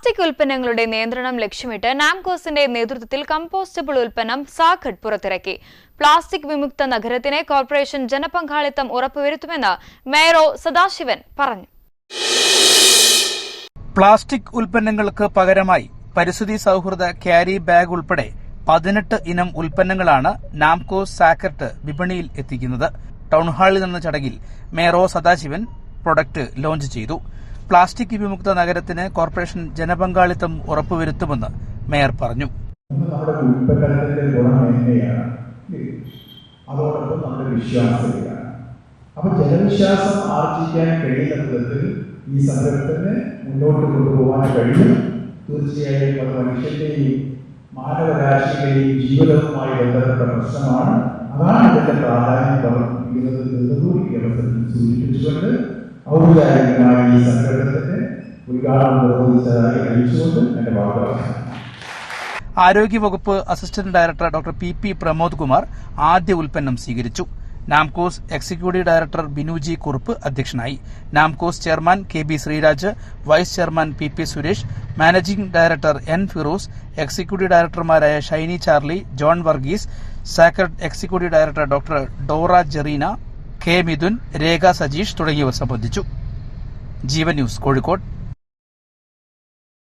Plastic ഉൽപ്പന്നങ്ങളുടെ നിയന്ത്രണം ലക്ഷ്യമിട്ട് നാംകോസിന്റെ നേതൃത്വത്തിൽ കമ്പോസ്റ്റബിൾ ഉൽപ്പന്നം സാഖഡ് പുറത്തിറക്കി. പ്ലാസ്റ്റിക് വിമുക്ത നഗരത്തിന് കോർപ്പറേഷൻ ജനപങ്കാളിത്തം ഉറപ്പുവരുത്തുമെന്ന് മേയർ സദാശിവൻ പറഞ്ഞു. പ്ലാസ്റ്റിക് ഉൽപ്പന്നങ്ങൾക്ക് പകരമായി പരിസ്ഥിതി സൌഹൃദ ക്യാരി ബാഗ് ഉൾപ്പെടെ 18 ഇനം ഉൽപ്പന്നങ്ങളാണ് നാംകോസ് സാക്കർട്ട് വിപണിയിൽ എത്തിക്കുന്നത്. ടൌൺഹാളിൽ നടന്ന ചടങ്ങിൽ മേയർ സദാശിവൻ പ്രൊഡക്റ്റ് ലോഞ്ച് ചെയ്തു. പ്ലാസ്റ്റിക് വിമുക്ത നഗരത്തിന് കോർപ്പറേഷൻ ജനപങ്കാളിത്തം ഉറപ്പുവരുത്തുമെന്ന് മേയർ പറഞ്ഞു. നമ്മുടെ ഉൽപ്പന്നത്തിന്റെ ഗുണമേന്മയാണ്, അതോടൊപ്പം നമ്മുടെ വിശ്വാസത്തിലാണ്. അപ്പൊ ജനവിശ്വാസം ആർജിക്കാൻ കഴിയുന്ന വിധത്തിൽ ഈ സംരംഭത്തിന് മുന്നോട്ട് കൊണ്ടുപോകാൻ കഴിയും. തീർച്ചയായും അത് മനുഷ്യന്റെയും മാനവരാശിയുടെയും ജീവിതവുമായി ബന്ധപ്പെട്ട പ്രശ്നമാണ്. അതാണ് ഇതിന്റെ പ്രാധാന്യം പറഞ്ഞിരിക്കുന്നത് കൂടി അവസരത്തിൽ സൂചിപ്പിച്ചുകൊണ്ട് ഔപചാരികമായി ഈ സംരംഭത്തിന്റെ ഉദ്ഘാടനം നിർവഹിച്ചതായി അറിയിച്ചുകൊണ്ട് എന്റെ വാക്കുകൾ. ആരോഗ്യവകുപ്പ് assistant director doctor P Pramod Kumar ആദ്യ ഉൽപ്പന്നം സ്വീകരിച്ചു. നാംകോസ് എക്സിക്യൂട്ടീവ് ഡയറക്ടർ ബിനുജി കുറുപ്പ് അധ്യക്ഷനായി. Namcos chairman K B Sreeraj, vice chairman P Suresh, managing director N Firoz, executive ഡയറക്ടർമാരായ ഷൈനി ചാർലി, ജോൺ വർഗീസ്, സാക്കർട്ട് executive director doctor Dora Jerina, K Mithun, Rekha Sajeesh തുടങ്ങിയവർ സംബന്ധിച്ചു. ജീവൻ ന്യൂസ്, കോഴിക്കോട്.